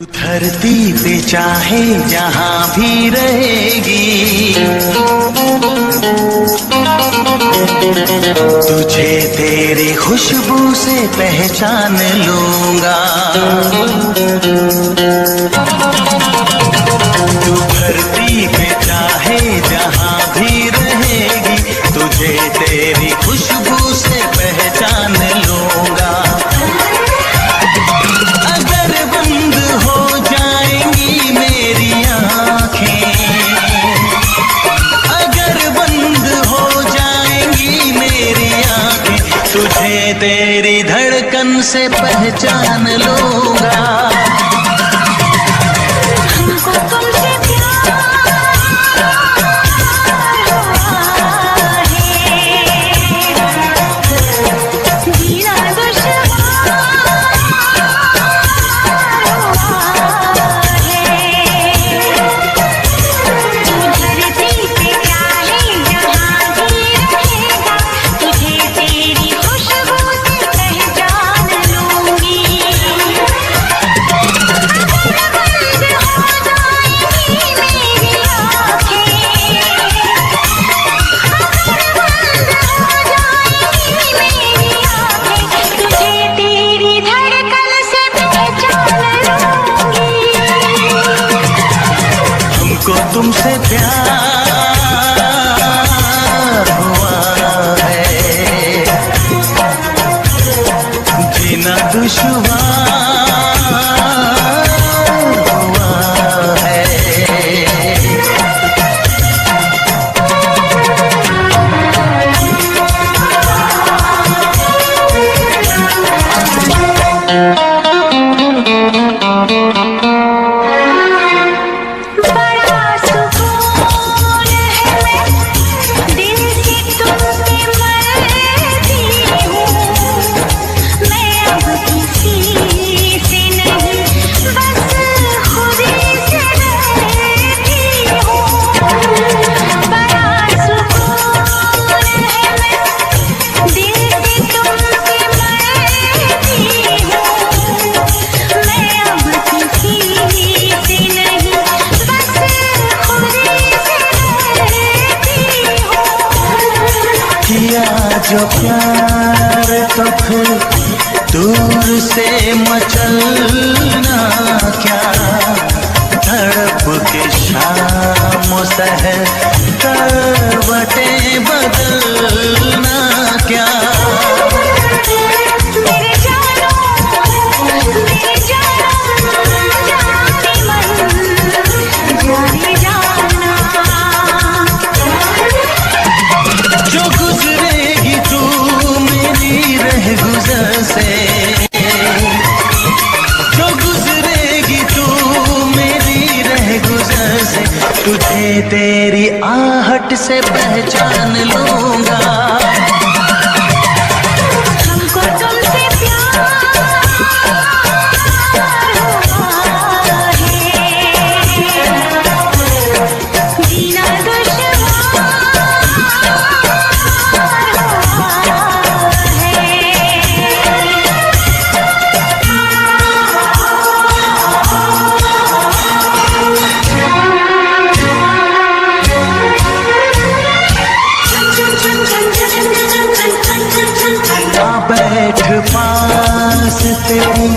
धरती पे चाहे जहाँ भी रहेगी, तुझे तेरी खुशबू से पहचान लूंगा। तू धरती पे चाहे जहाँ भी रहेगी, तुझे तेरी खुशबू से पहचान लूंगा। अगर बंद हो जाएंगी मेरी आँखें, अगर बंद हो जाएंगी मेरी आँखें, तुझे तेरी धड़कन से पहचान लूंगा। तुमसे प्यार हुआ है, जीना दुश्वार हुआ है। जो प्यार तो फिर दूर से मचलना क्या, तड़प के शाम सहर करवटें बदलना क्या। तुझे तेरी आहट से पहचान लूंगा। हमको तुमसे प्यार हुआ है, जीना दुश्वार बैठ पास तेरी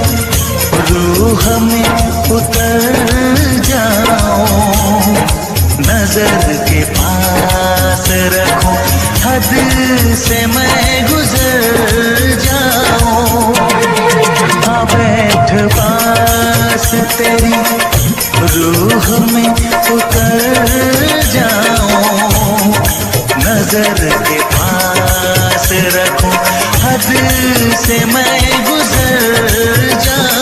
रूह में उतर जाऊं, नजर के पास रखूं, हद से मैं गुजर जाऊं। बैठ पास तेरी रूह में उतर जाऊं, नजर के पास रखूं, हद से मैं गुजर जाऊं।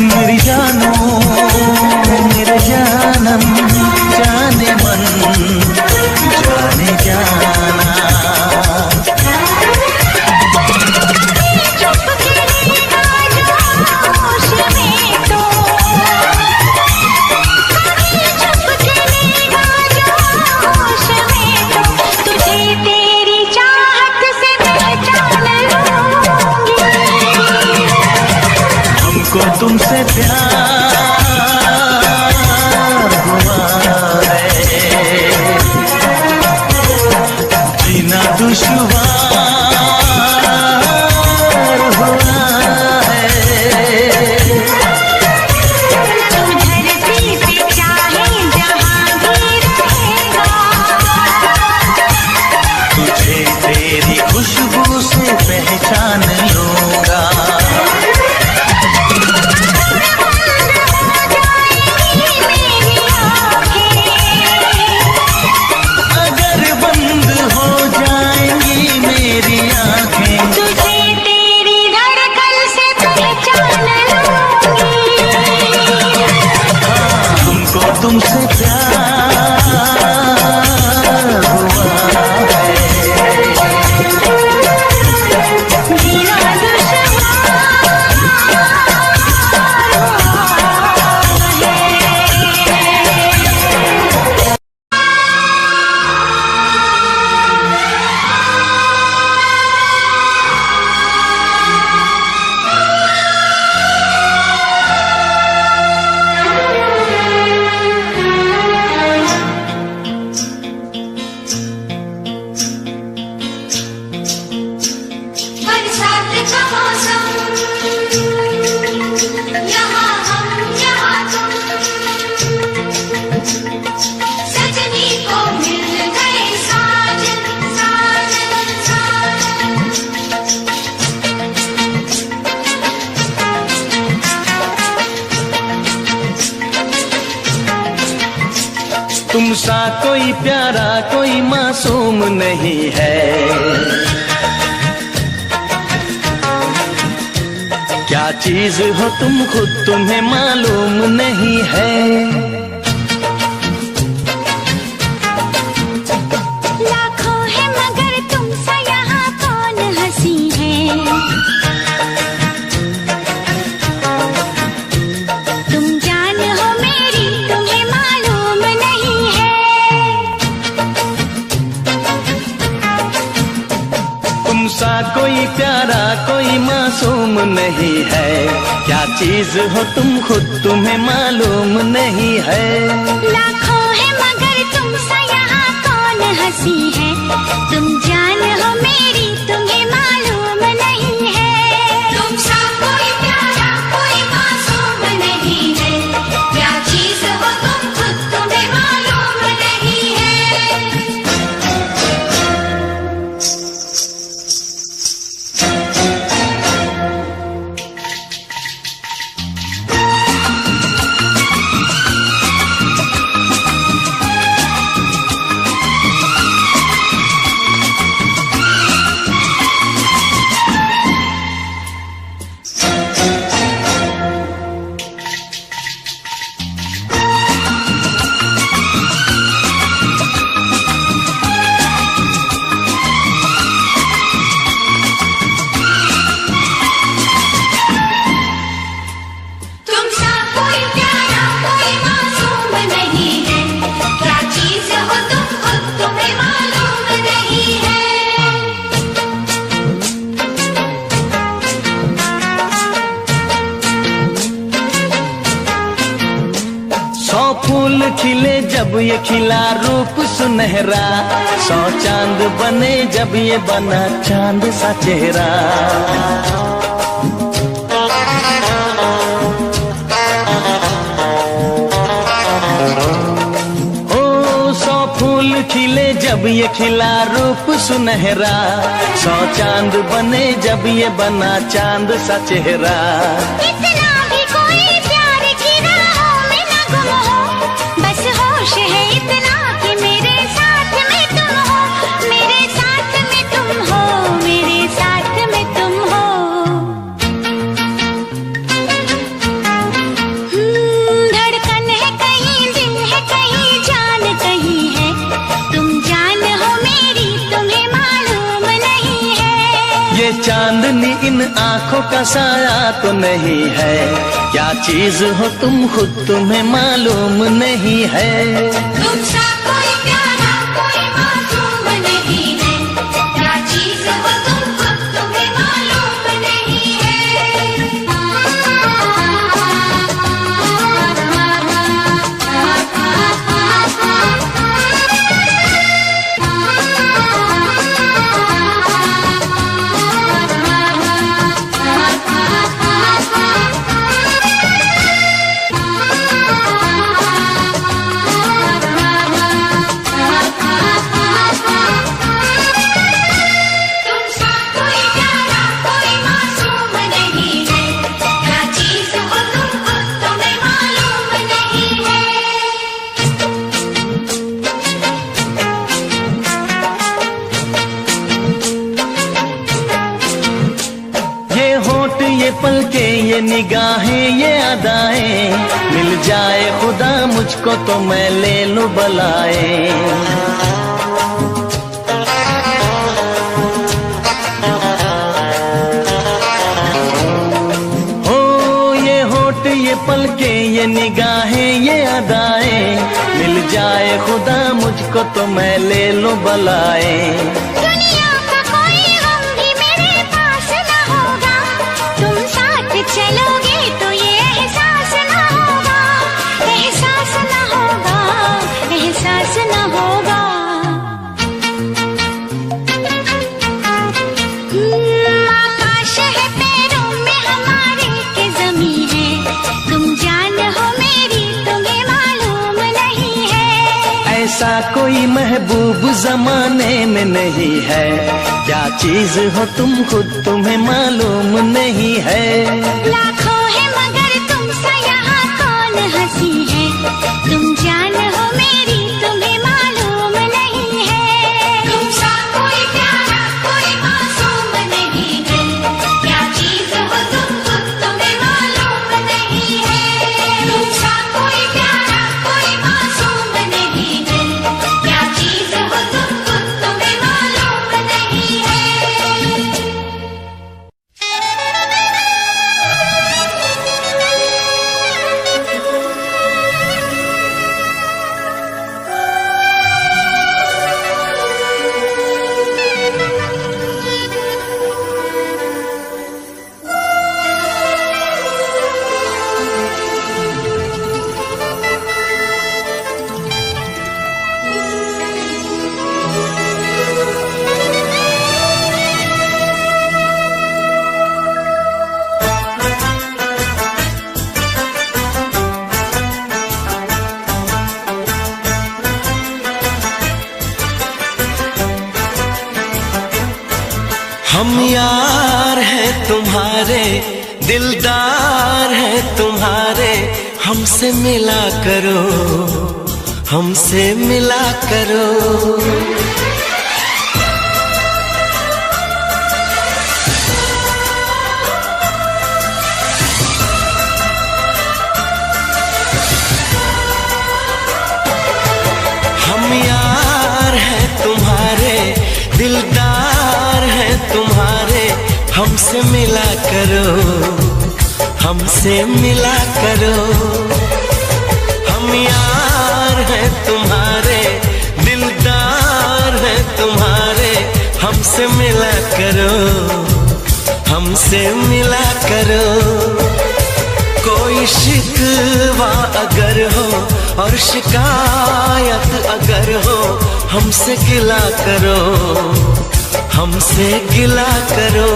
मेरी जानो मेरे जानम जाने मन जाने जाना, तुमसे प्यार हुआ है, जीना दुश्वार हुआ है। तुम धरती पे चाहे जहाँ भी रहेगा, तुझे तेरी खुशबू से पहचान लूंगा। अगर बंद हो जाएंगी मेरी आंखें, तुझे तेरी धड़कन से पहचान लूंगी। हमको तुमसे प्यार हुआ है, जीना बरसात का मौसम, यहाँ हम यहाँ तुम, सजनी को मिल गए साजन साजन साजन। तुम सा कोई प्यारा कोई मासूम नहीं है, क्या चीज हो तुम खुद तुम्हें मालूम नहीं है। लाखों है मगर तुम सा यहाँ कौन हंसी है, तुम जान हो मेरी तुम्हें मालूम नहीं है। तुम सा कोई प्यारा कोई मासूम नहीं है, क्या चीज हो तुम खुद तुम्हें मालूम नहीं है। लाखों है मगर तुम सा यहाँ कौन हंसी है, तुम जान हो मेरी तुम्हें मालूम नहीं है। तुम सा कोई प्यारा कोई मासूम नहीं है, क्या चीज हो तुम खुद तुम्हें मालूम नहीं है। तुम सा कोई प्यारा कोई मासूम नहीं है, क्या चीज हो तुम खुद तुम्हें मालूम नहीं है। 100 फूल खिले जब ये खिला रूप सुनहरा, 100 चांद बने जब ये बना चांद सा चेहरा। ओ 100 फूल खिले जब ये खिला रूप सुनहरा, 100 चांद बने जब ये बना चांद सा चेहरा। इतना भी कोई प्यार की राहों में न गुम हो, बस होश है इतना कि मेरे साथ में तुम हो, मेरे साथ में तुम हो, मेरे साथ में तुम हो। धड़कन है कहीं दिल है कहीं जान कहीं है, तुम जान हो मेरी तुम्हें मालूम नहीं है। ये चांदनी इन आंखों का साया तो नहीं है, क्या चीज हो तुम खुद तुम्हें मालूम नहीं है। तुम सा कोई प्यारा कोई मासूम नहीं है, क्या चीज हो तुम खुद तुम्हें मालूम नहीं है। होठ ये पलके ये निगाहें ये अदाएं, मिल जाए खुदा मुझको तो मैं ले लूं बलाएं। ये पलके ये निगाहें ये अदाएं, मिल जाए खुदा मुझको तो मैं ले लूं बलाए। दुनिया का कोई गम भी मेरे पास न होगा, तुम साथ चलोगे तो ये एहसास न होगा, एहसास न होगा, एहसास न होगा। आकाश है पैरों में हमारे के ज़मीं है, तुम जान हो मेरी तुम्हें मालूम नहीं है। ऐसा कोई महबूब जमाने में नहीं है, क्या चीज हो तुम खुद तुम्हें मालूम नहीं है। लाखों है मगर तुमसा यहाँ कौन हंसी है, तुम जान हो मेरी तुम्हें मालूम नहीं है। तुमसा कोई प्यारा कोई मासूम नहीं है, क्या चीज हो तुम खुद तुम्हें मालूम नहीं है। तुमसा कोई प्यारा कोई मासूम नहीं है, क्या चीज हो तुम खुद तुम्हें मालूम नहीं है। हम यार हैं तुम्हारे, दिलदार हैं तुम्हारे, हमसे मिला करो, हमसे मिला करो। हम यार हैं तुम्हारे, दिलदार हैं तुम्हारे, हमसे मिला करो, हमसे मिला करो। हम यार हैं तुम्हारे, दिलदार हैं तुम्हारे, हमसे मिला करो, हमसे मिला करो। कोई शिकवा अगर हो और शिकायत अगर हो, हमसे गिला करो, हमसे गिला करो।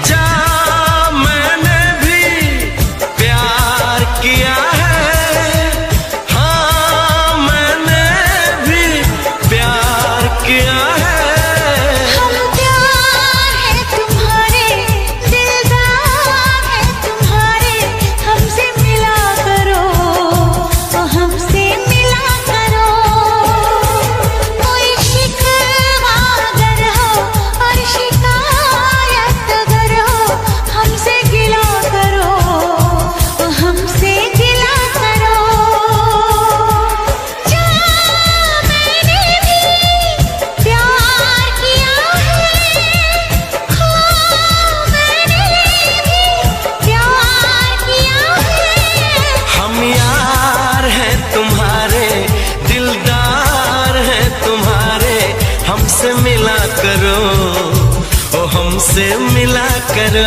जा मैंने भी प्यार किया है, हाँ मैंने भी प्यार किया है। हम प्यार है तुम्हारे, दिलदार है तुम्हारे, हमसे मिला करो, हमसे मिला करो। कोई शिकवा अगर हो और शिकायत अगर हो, हमसे गिला करो, हमसे गिला करो। जा मैंने भी प्यार किया है, हाँ मैंने भी प्यार किया है। हम यार हैं तुम्हारे, दिलदार हैं तुम्हारे, हमसे मिला करो, ओ हमसे मिला करो।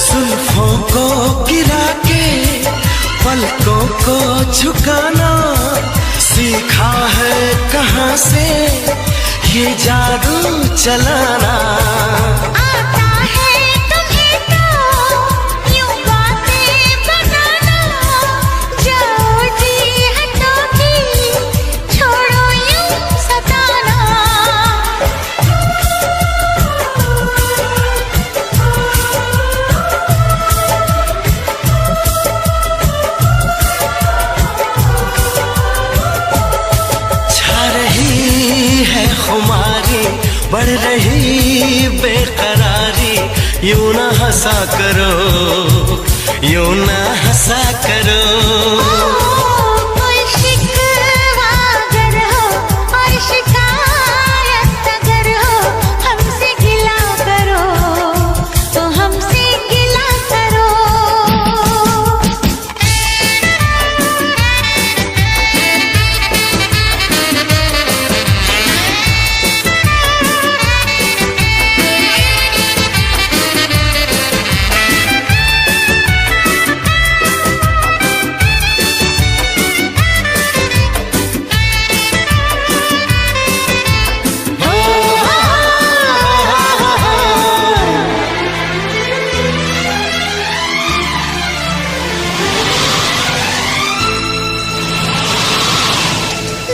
जुल्फों को गिरा के पलकों को झुकाना, सीखा है कहाँ से ये जादू चलाना। आता है तुम्हें तो यूं बातें बनाना। जाओ जी हटो की छोड़ो यूं सताना। छा रही है खुमारी, बढ़ रही बेकरारी, यूं ना हंसा करो, यूं ना हंसा करो। कोई शिकवा अगर हो और शिकायत अगर हो, हमसे गिला करो तो हमसे गिला करो।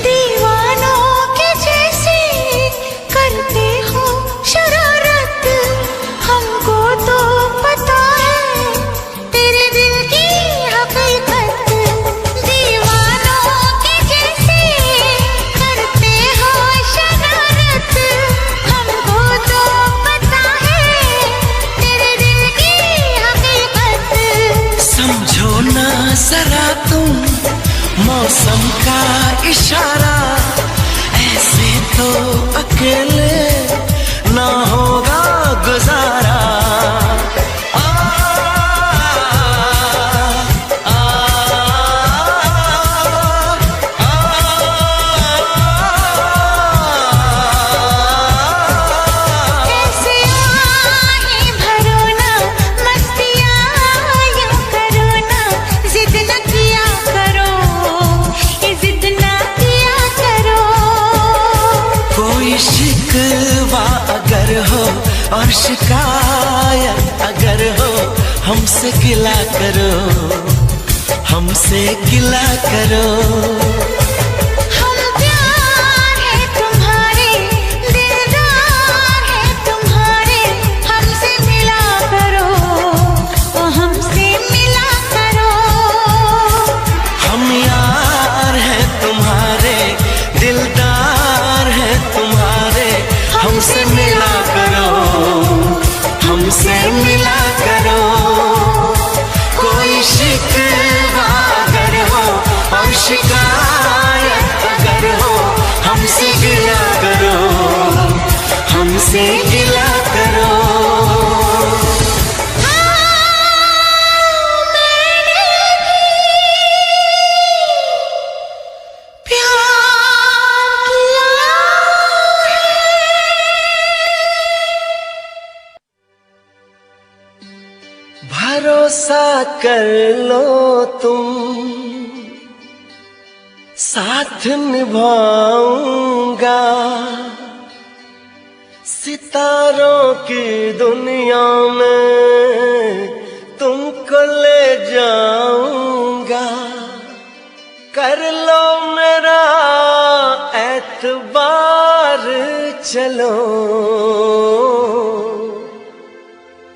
दीवानों के जैसे करते हो शरारत, हमको तो पता है तेरे दिल की हकीकत। दीवानों के जैसे करते हो शरारत, हमको तो पता है तेरे दिल की हकीकत। समझो ना जरा तुम मौसम का इशारा, ऐसे तो अकेले ना होगा गुजारा। आ, आ, कैसे आए भरो ना, मस्तियाँ यूं करो ना, जिद न किया करो, ये जिद न किया करो। कोई शिकवा अगर हो और शिकायत अगर हो, हमसे गिला करो, हमसे गिला करो। हम प्यार है तुम्हारे, दिलदार है तुम्हारे, हमसे मिला करो ओ हमसे मिला करो। हम यार हैं तुम्हारे, दिलदार हैं तुम्हारे, हमसे मिला करो, हमसे मिला करो। कोई शिकवा अगर हो और शिकायत अगर हो, हमसे गिला करो, हमसे गिला करो। भरोसा कर लो तुम, साथ निभाऊंगा, सितारों की दुनिया में तुमको ले जाऊंगा। कर लो मेरा एतबार, चलो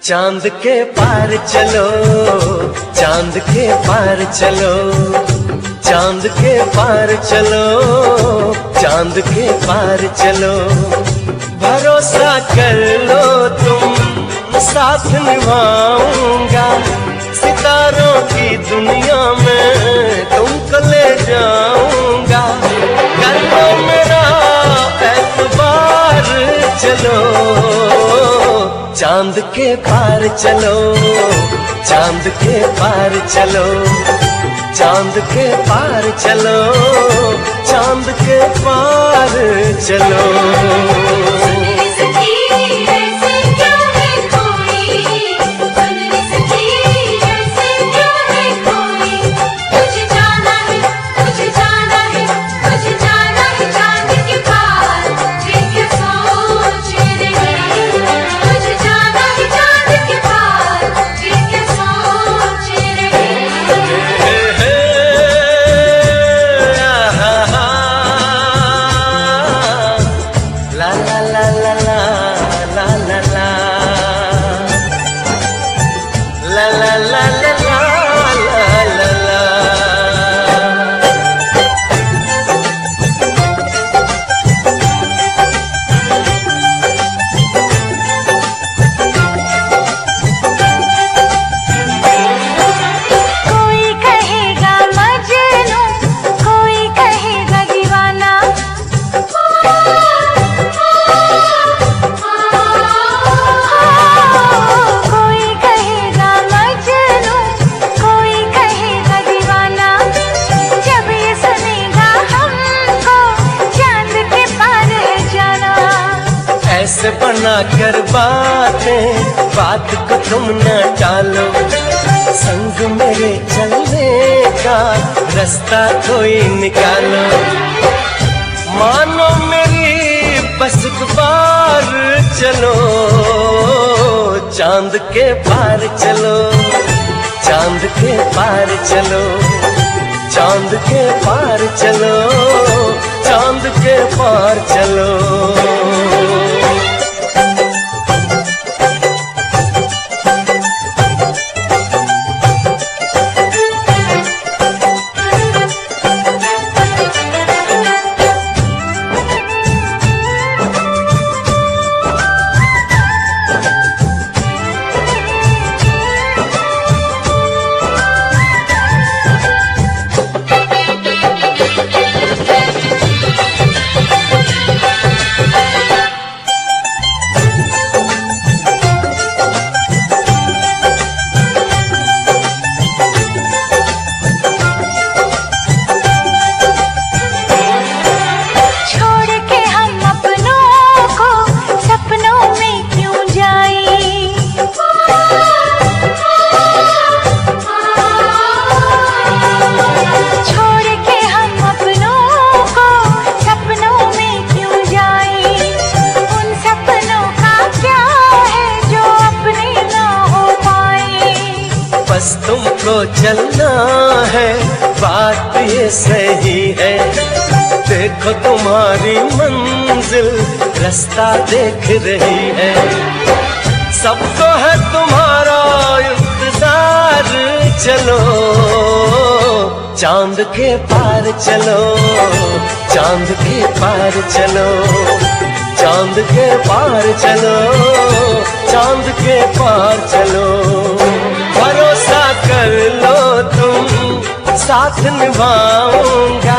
चांद के पार चलो, चांद के पार चलो, चांद के पार चलो, चांद के पार चलो। भरोसा कर लो तुम, साथ निभाऊंगा, सितारों की दुनिया में तुमको ले जाऊंगा। कर लो मेरा एतबार, चलो चांद के पार चलो, चांद के पार चलो, चांद के पार चलो, चांद के पार चलो। मुझे जाना है ऐसे बना कर बात को तुम न टालो, संग मेरे चलने का रास्ता कोई निकालो। मानो मेरी बस एक बार चलो, चांद के पार चलो, चांद के पार चलो, चांद के पार चलो, चांद के पार चलो। बस तुमको चलना है, बात ये सही है। देखो तुम्हारी मंजिल रास्ता देख रही है, सबको है तुम्हारा इंतजार। चलो चांद के पार चलो, चांद के पार चलो, चांद के पार चलो, चांद के पार चलो। भरोसा कर लो तुम, साथ निभाऊंगा,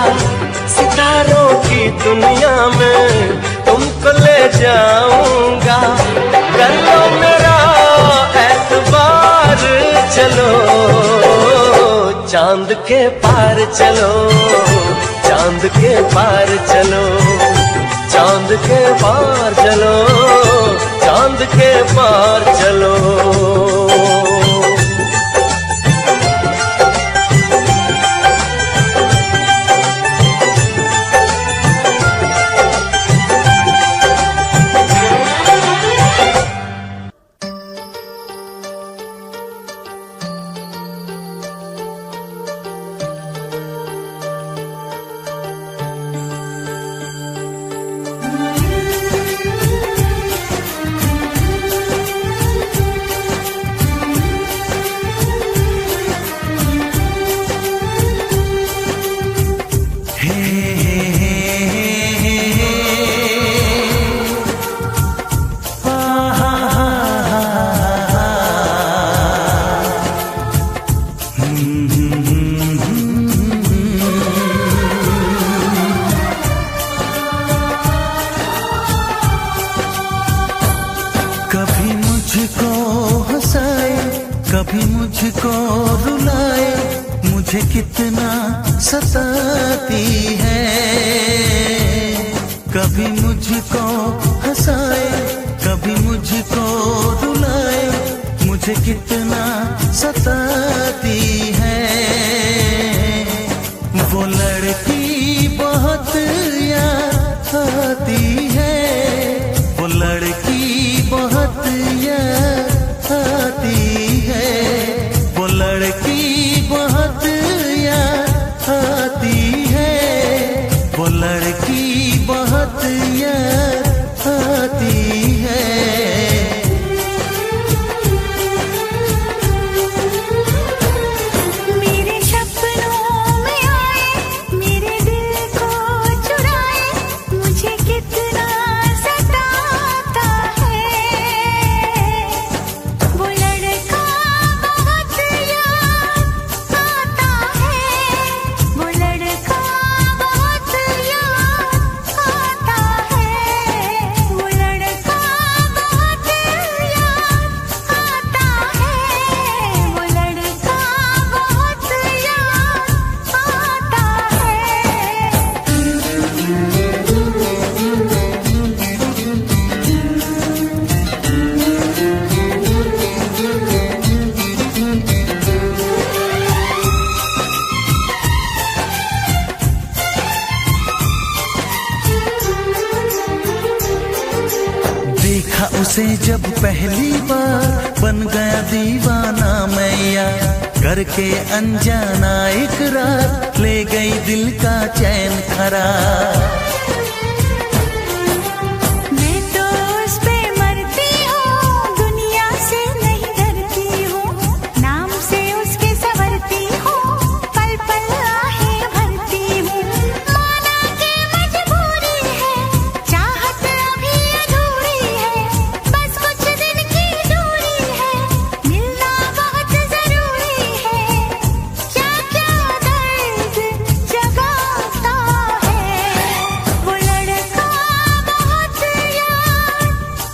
सितारों की दुनिया में तुमको ले जाऊंगा। कर लो मेरा एतबार, चलो चांद के पार चलो, चांद के पार चलो, चांद के पार चलो, चांद के पार चलो। कभी मुझको रुलाए, मुझे कितना सताती है। कभी मुझको हंसाए, कभी मुझको रुलाए, मुझे कितना सताती है। वो लड़की बहुत याद आती है, वो लड़की बहुत याद आती है, वो लड़की बहुत याद आती है, वो लड़की बहुत याद आती है। मेरे सपनों में आए, मेरे दिल को चुराए, मुझे कितना सताता है। वो लड़का बहुत याद आता है, वो लड़का बहुत याद आता है। उसे जब पहली बार बन गया दीवाना मैया, करके अनजाना इकरार ले गई दिल का चैन करार। मैं तो उस पे मरती हूँ, दुनिया से नहीं डरती हूँ, नाम से उसके संवरती हूँ, पल पल आहें भरती हूँ। माना कि मजबूरी है, चाहत अभी अधूरी है, बस कुछ दिन की दूरी है, मिलना बहुत जरूरी है। क्या क्या दर्द जगाता है वो लड़का, बहुत याद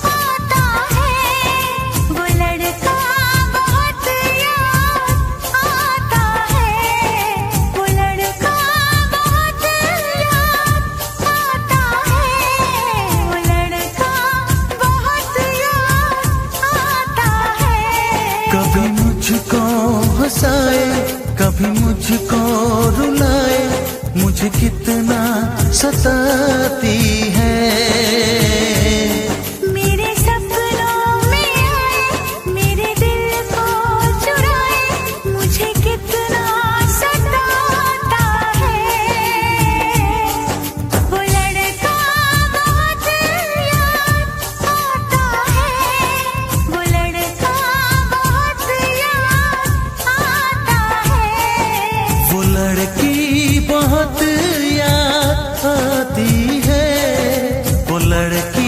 आता है वो लड़का, बहुत याद आता है वो लड़का, बहुत याद आता है वो लड़का, बहुत याद आता है। कभी मुझको हंसाए, कभी मुझको रुलाए, मुझे कितना सताती है। मेरे सपनों में आए, मेरे दिल को चुराए, मुझे कितना सताता है वो लड़का, बहुत याद आता है वो लड़का, बहुत याद आता है। वो लड़की बहुत याद आती है, वो लड़की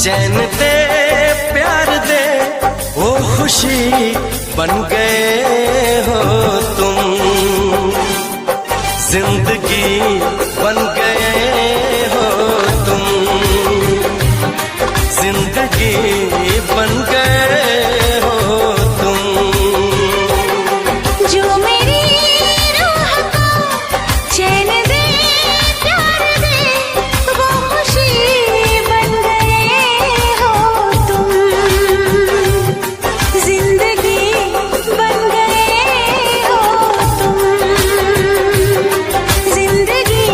चैन दे प्यार दे वो खुशी बन गए हो तुम, जिंदगी बन गए हो तुम, जिंदगी बन गए हो तुम। जो मेरी रूह को चैन दे प्यार दे वो खुशी बन गए हो तुम, जिंदगी बन गए हो तुम, जिंदगी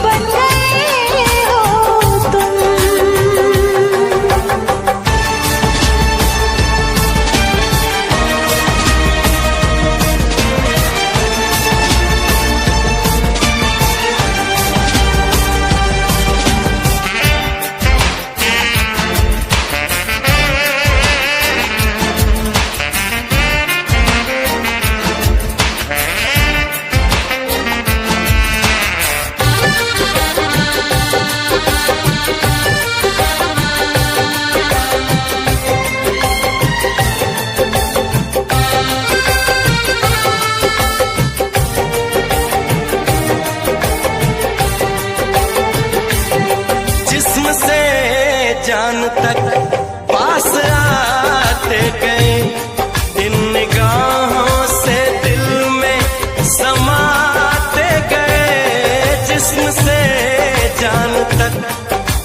बन गए हो तुम। जिस्म से जान तक पास आते गए, इन निगाहों से दिल में समाते गए। जिस्म से जान तक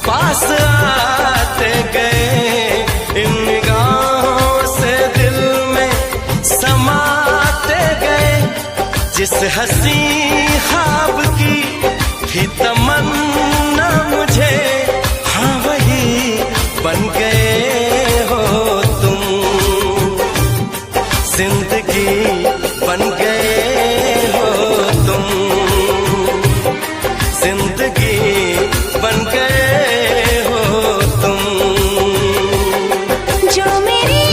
पास आते गए, इन निगाहों से दिल में समाते गए। जिस हंसी ख्वाब की थी तमन्ना मुझे, हाँ वही बन गए हो तुम, जिंदगी बन गए हो तुम, जिंदगी बन गए हो तुम। जो मेरी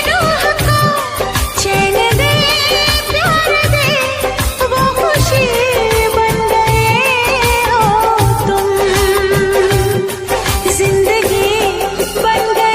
रूह को चैन दे प्यार दे वो खुशी बन गए हो तुम, जिंदगी बन गए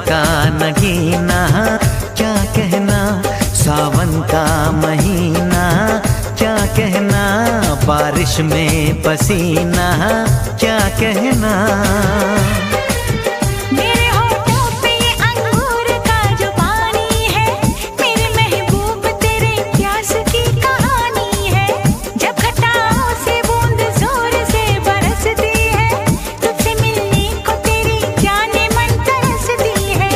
का नगीना, क्या कहना सावन का महीना, क्या कहना बारिश में पसीना, क्या कहना। मेरे होठों पे ये अंगूर का जो पानी है, मेरे महबूब तेरे प्यास की कहानी है। जब घटाओं से बूंद जोर से बरसती है, तुझसे मिलने को तेरी जाने मन तरसती है।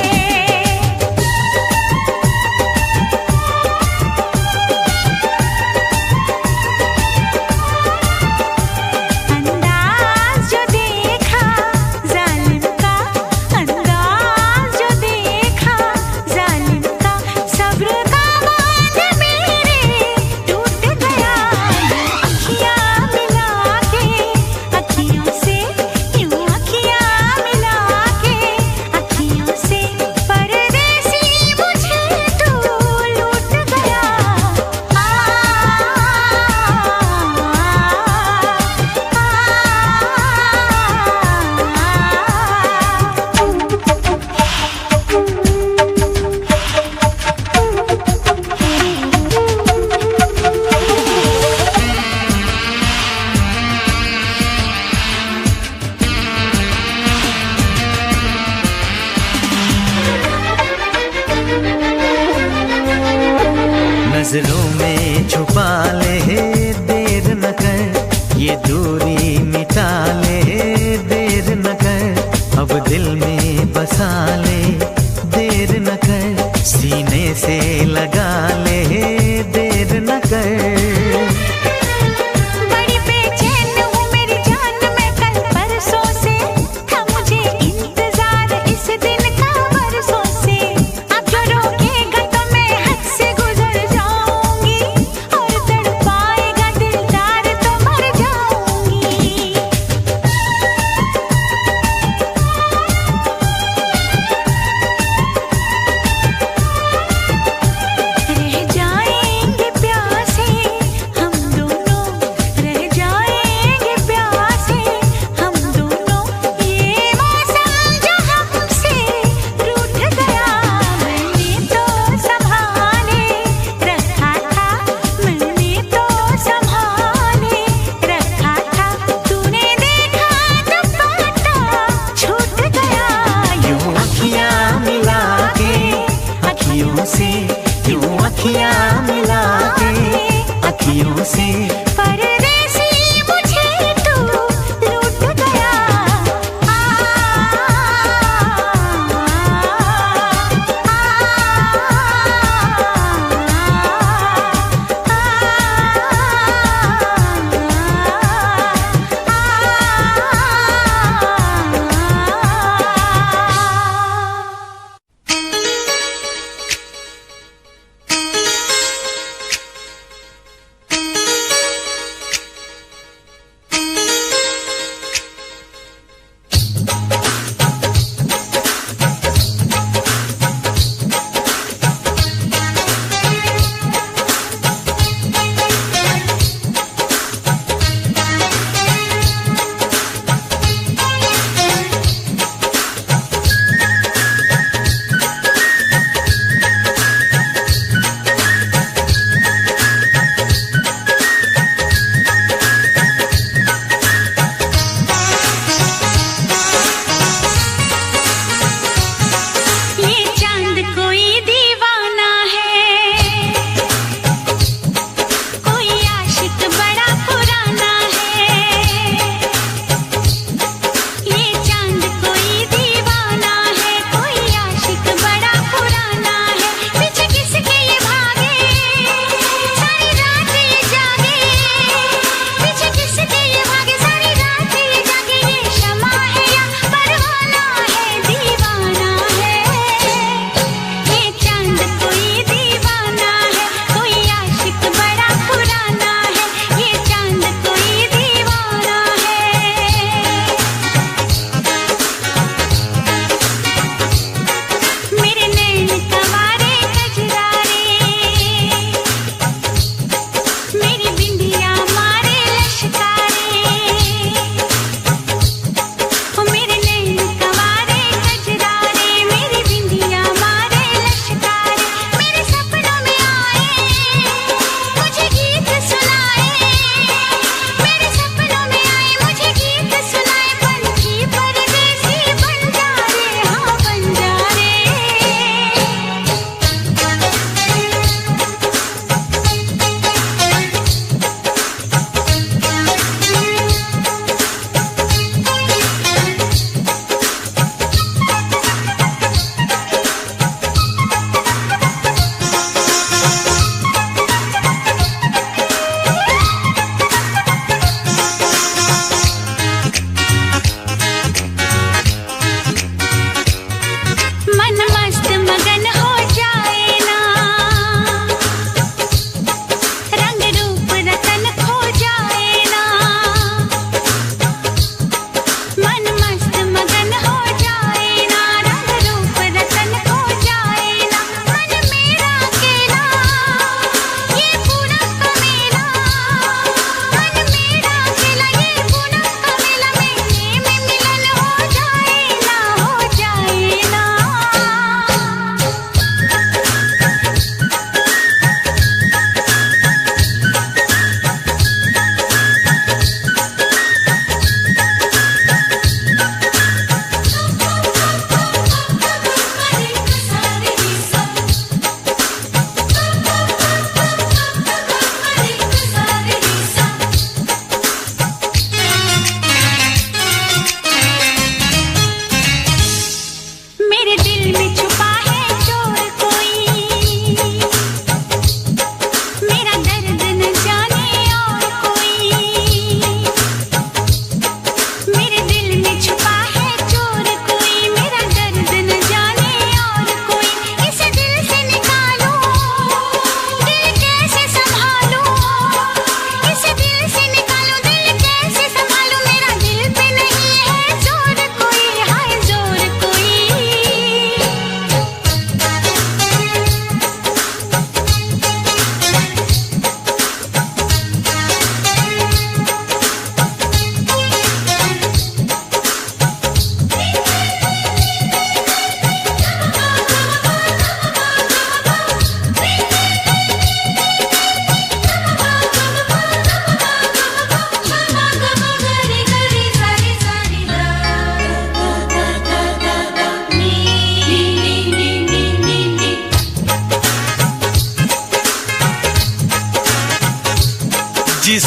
अंदाज जो देखा जालिम का, अंदाज जो देखा जालिम का, सब्र का बांध मेरे टूट गया। अखियाँ मिला के अखियों से, यूं अखियाँ मिला के अखियों से, परदेसी मुझे तू लूट गया। नजरों में छुपा ले देर न कर, ये दूरी मिटा ले देर न कर, अब दिल में बसा ले देर न कर, सीने से लगा ले देर न कर। बड़ी बेचैन हूँ मेरी जान मैं कल परसों से, था मुझे इंतजार इस दिन का बरसों से। अब जो रोकेगा तो मैं हद से गुजर जाऊंगी, और तड़पाएगा दिलदार तो मर जाऊंगी।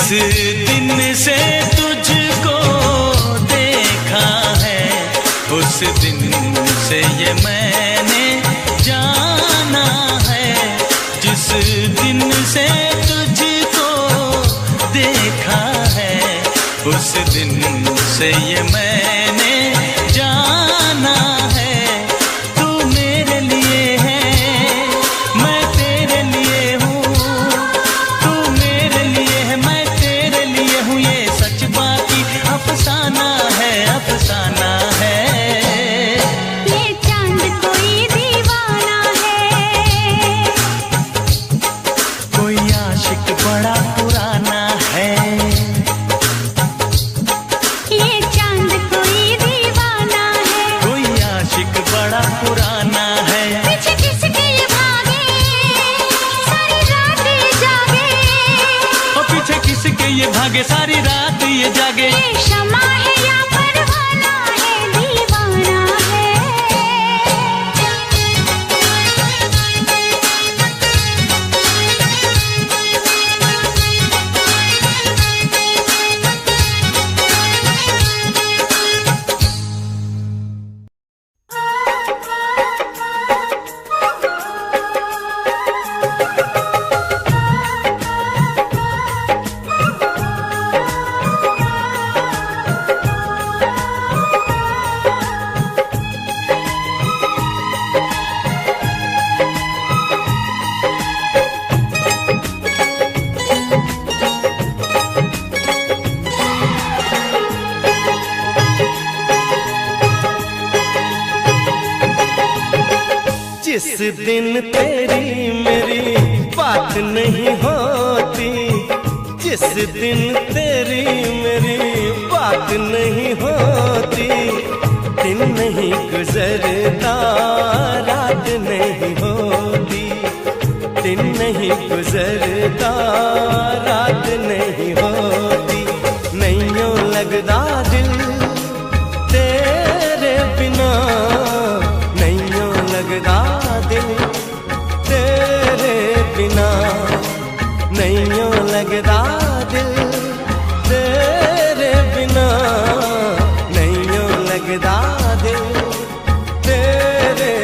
दिन से तुझको देखा है, उस दिन से ये मैंने जाना है। जिस दिन से तुझको देखा है, उस दिन से ये मैंने जाना है। तू मेरे लिए है, मैं तेरे लिए हूँ। तू मेरे लिए है, मैं तेरे लिए हूँ। ये सच बाकी अफसाना है, अफसाना है। ये चांद कोई दीवाना है, कोई आशिक बड़ा पुराना है। ये चांद कोई दीवाना है, कोई आशिक बड़ा पुराना है। पीछे किसके ये भागे, सारी रात ये जागे। और पीछे किसके ये भागे, सारी रात ये जागे। ये शमा है या परवाना है, दीवाना है। जिस दिन तेरी मेरी बात नहीं होती, जिस दिन तेरी मेरी बात नहीं होती, दिन नहीं गुजरता रात नहीं होती, दिन नहीं गुजरता रात नहीं होती। नहीं यूं लगदा दिल तेरे बिना, नहीं यूं लगदा दिल तेरे बिना, नहीं यूं लगदा दिल तेरे बिना, नहीं यूं लगदा दिल तेरे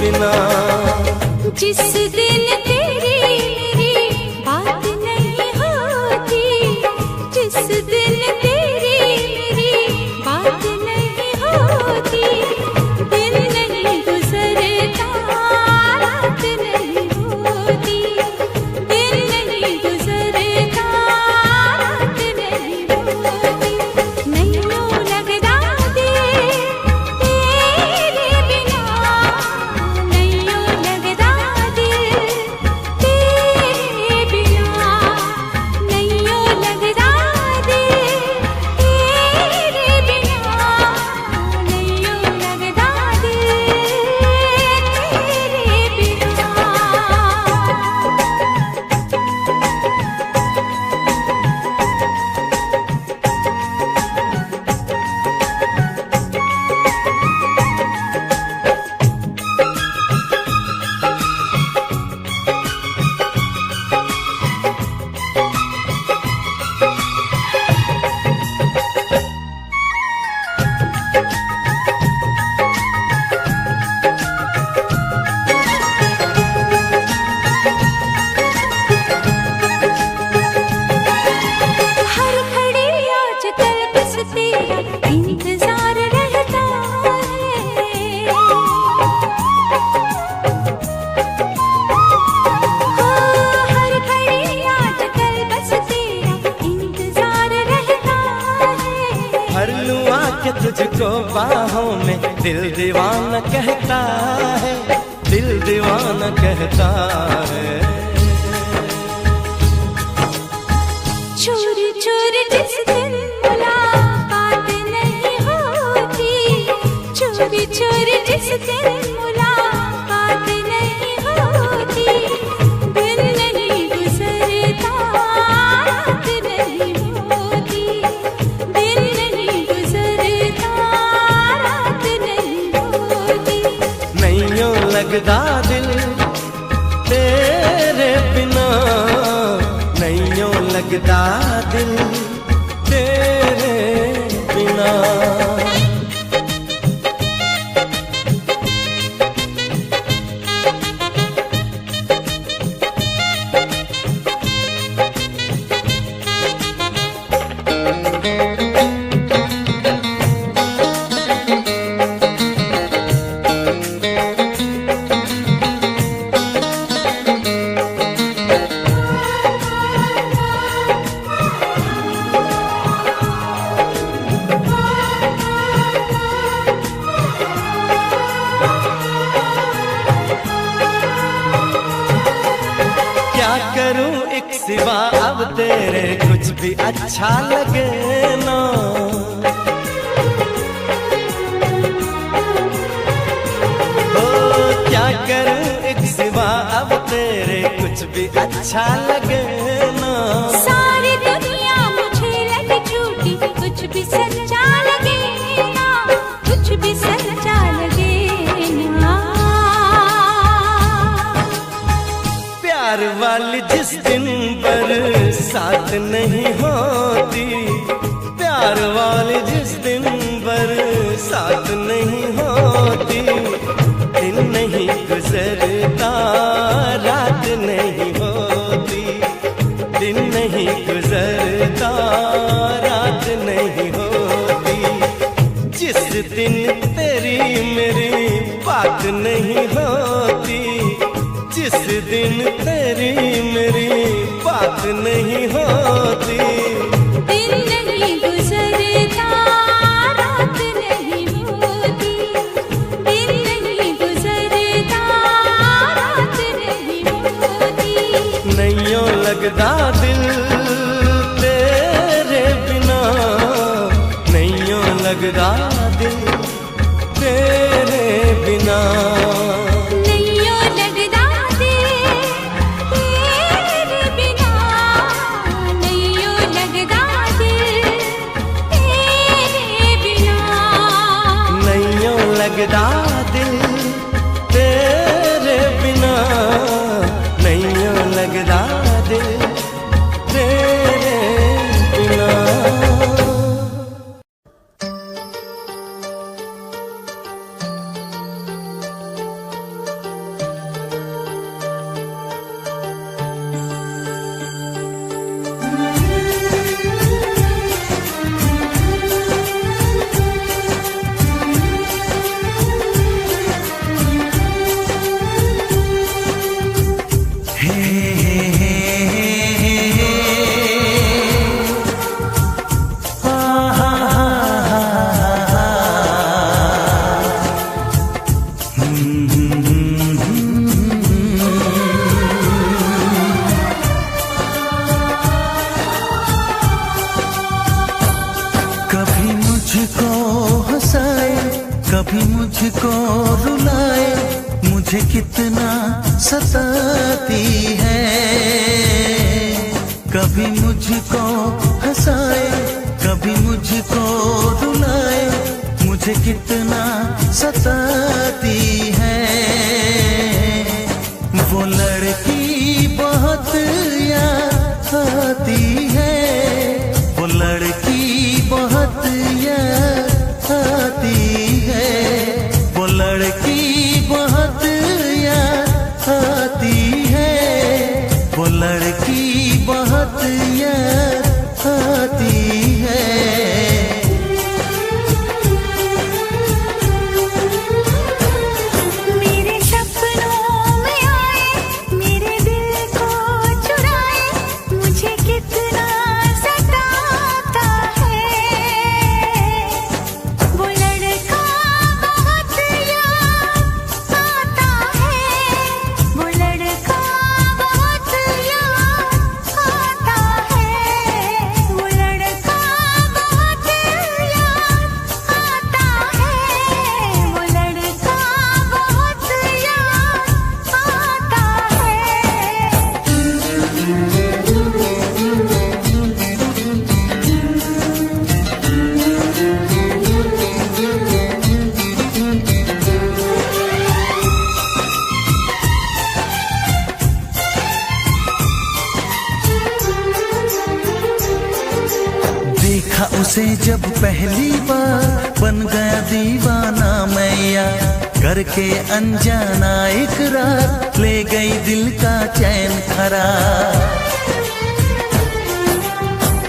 बिना। जिस दिन तेरी मेरी बात नहीं होती, जिस दिन तेरी मेरी बात नहीं होती, दिन नहीं गुजरता रात नहीं होती, दिन नहीं गुजरता रात नहीं होती। नहीं यूं लगदा दिल तेरे बिना, नहीं यूं लगदा दिल तेरे बिना, नहीं यूं लगदा दिल तेरे बिना, नहीं यूं लगदा दिल हर घड़ी आजकल बस तेरा इंतजार रहता है। हर घड़ी आजकल बस तेरा इंतजार रहता है। भर लूं आके तुझको बाहों में, दिल दीवाना कहता है, दिल दीवाना कहता है। चोरी चोरी जिस दिन मुलाकात नहीं होती, चोरी चोरी जिस दिन मुलाकात नहीं होती, दिन नहीं गुजरता रात नहीं होती, दिन नहीं गुजरता रात नहीं होती। नहीं यूं लगदा दिल तेरे बिना, नहीं यूं लगता दिल तेरे बिना। सिवा अब तेरे कुछ भी अच्छा लगे ना। ओ क्या करूं एक सिवा अब तेरे कुछ भी अच्छा लगे ना। सारी दुनिया मुझे लगे झूठी, कुछ भी सच्चा लगे ना, कुछ भी सच्चा लगे ना। प्यार वाली जिस दिन बरसात नहीं होती, प्यार वाली जिस दिन बरसात नहीं होती, दिन नहीं गुजरता रात नहीं होती, दिन नहीं गुजरता रात नहीं होती। जिस दिन तेरी मेरी बात नहीं होती, जिस दिन तेरी मेरी बात नहीं होती, दिन नहीं गुजरता रात नहीं होती, दिन नहीं गुजरता रात नहीं होती। नैयों लगदा दिल तेरे बिना, नैयों लगदा दिल तेरे बिना। लगदा दिल तेरे बिना, नैयों लगदा दिल तेरे बिना। कभी मुझको रुलाए, मुझे कितना सताती है। कभी मुझको हंसाए, कभी मुझको रुलाए, मुझे कितना सताती है। वो लड़की बहुत याद आती है, वो लड़की बहुत याद आती है, वो लड़की बहुत याद आती है, वो लड़की बहुत याद आती है। तुमसे जब पहली बार बन गया दीवाना मैया, करके अनजाना इकरार ले गई दिल का चैन करार।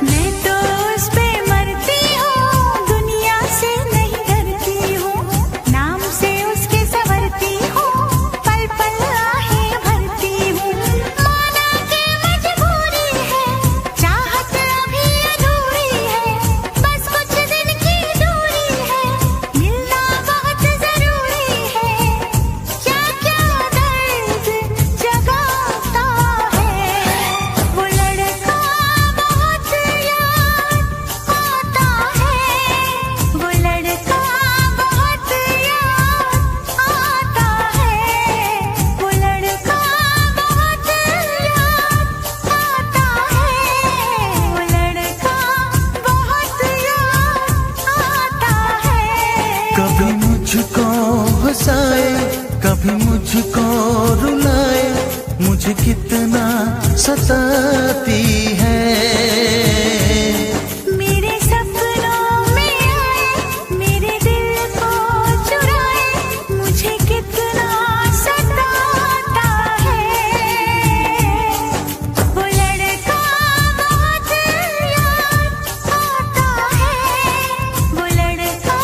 मैं तो उस पे मरती हूँ, दुनिया से नहीं डरती हूँ, नाम से उसके संवरती हूँ, पल पल आहें भरती हूँ। माना कि मजबूरी है, चाहत अभी अधूरी है, बस कुछ दिन की दूरी है, मिलना बहुत जरूरी है। क्या क्या दर्द जगाता है वो लड़का, बहुत याद आता है वो लड़का, बहुत याद आता है वो लड़का, बहुत याद आता है वो लड़का, बहुत याद आता है। कभी मुझको हंसाए, कभी मुझको रुलाए, मुझे कितना सताती है। मेरे सपनों में आए, मेरे दिल को चुराए, मुझे कितना सताता है वो लड़का, बहुत याद आता है वो लड़का,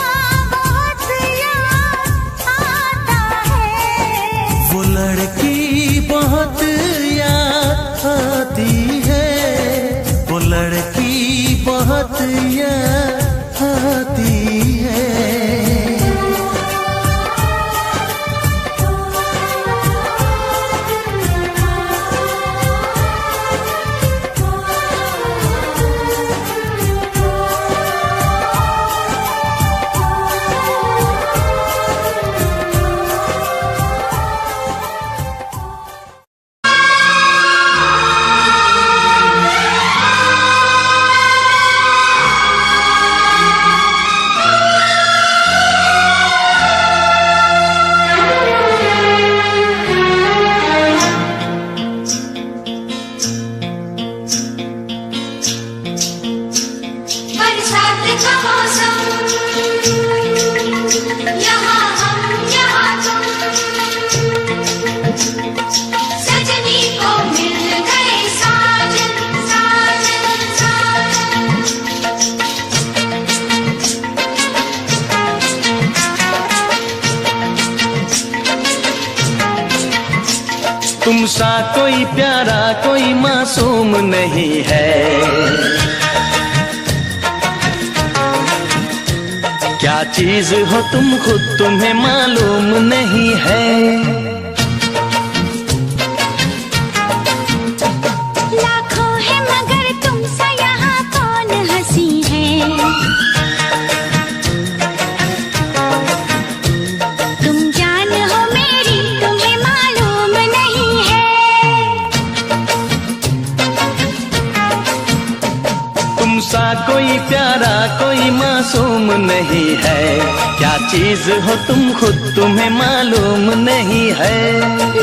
बहुत याद आता है। वो लड़की बहुत याद आती है, वो लड़की बहुत याद आती है। बरसात का मौसम, यहाँ हम यहाँ तुम, सजनी को मिल गए साजन साजन साजन। तुम सा कोई प्यारा कोई मासूम नहीं है, क्या चीज हो तुम खुद तुम्हें मालूम नहीं है। लाखों है मगर तुम सा यहाँ कौन हंसी है, तुम जान हो मेरी तुम्हें मालूम नहीं है। तुम सा कोई प्यारा कोई मासूम नहीं है, क्या चीज हो तुम खुद तुम्हें मालूम नहीं है।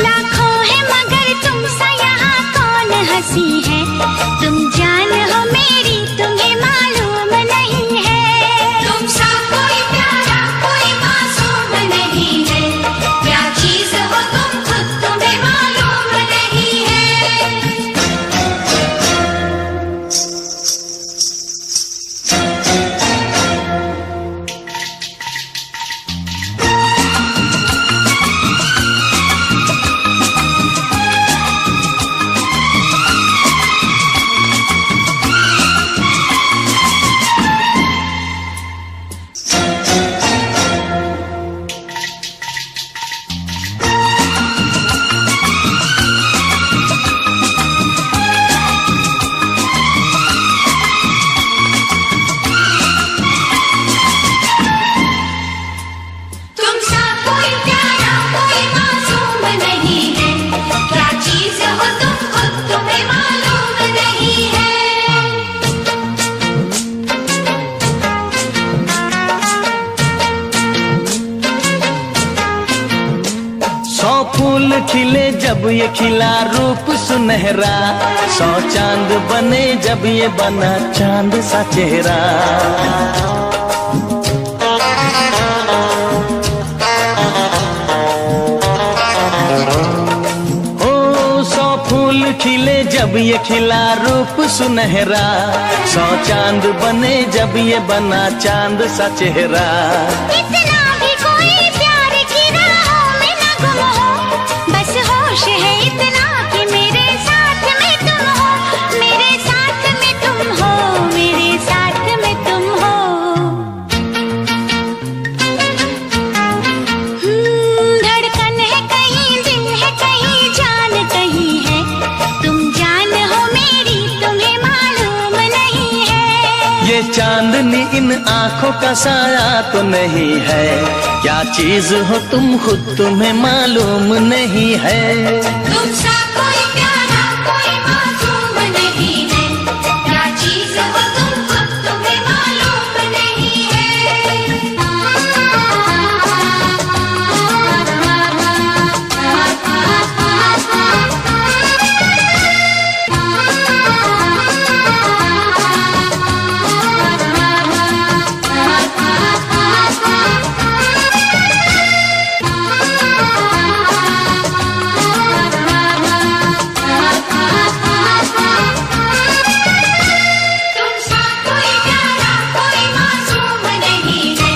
लाखों है मगर तुम सा यहाँ कौन हंसी है, तुम जान हो मेरी तुम्हें मालूम नहीं है। तुम सा कोई प्यारा कोई मासूम नहीं है, क्या चीज हो तुम खुद तुम्हें मालूम नहीं है। फूल खिले जब ये खिला रूप सुनहरा, 100 चांद बने जब ये बना चांद सा चेहरा। ओ 100 फूल खिले जब ये खिला रूप सुनहरा, 100 चांद बने जब ये बना चांद सा चेहरा। इतना भी कोई प्यार की राहों में न गुम हो, बस होश है इतना कि मेरे साथ में तुम हो, मेरे साथ में तुम हो, मेरे साथ में तुम हो। धड़कन है कहीं, दिल है कहीं, जान कहीं है, तुम जान हो मेरी, तुम्हें मालूम नहीं है। ये चांदनी इन आंखों का साया तो नहीं है, क्या चीज हो तुम खुद तुम्हें मालूम नहीं है। तुमसा कोई प्यारा कोई मासूम नहीं है, क्या चीज हो तुम खुद तुम्हें मालूम नहीं तुमसा कोई प्यारा कोई मासूम नहीं है,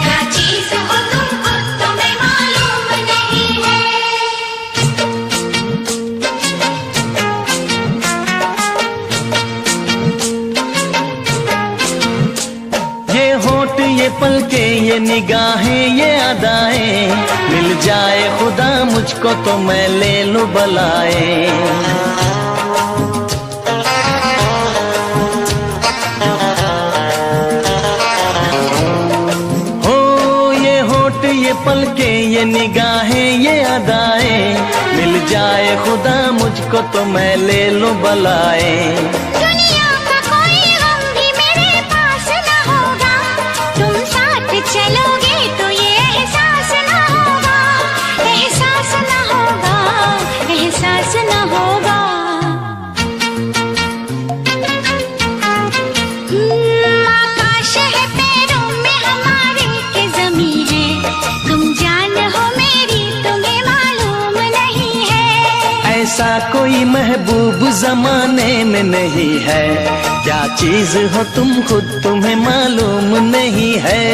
क्या चीज हो तुम खुद तुम्हें मालूम नहीं है। ये होठ ये पलके ये निगाहें ये अदाएं, मिल जाए खुदा मुझको तो मैं ले लूं बलाएं। ये पलके ये निगाहें ये अदाएं, मिल जाए खुदा मुझको तो मैं ले लूं बलाएं। दुनिया का कोई गम भी मेरे पास न होगा, तुम साथ चलोगे तो ये एहसास न होगा, एहसास न होगा, एहसास न होगा। आकाश है पैरों में हमारे के ज़मीं है, तुम जान हो मेरी, तुम्हें मालूम नहीं है। ऐसा कोई महबूब जमाने में नहीं है, क्या चीज हो तुम खुद तुम्हें मालूम नहीं है।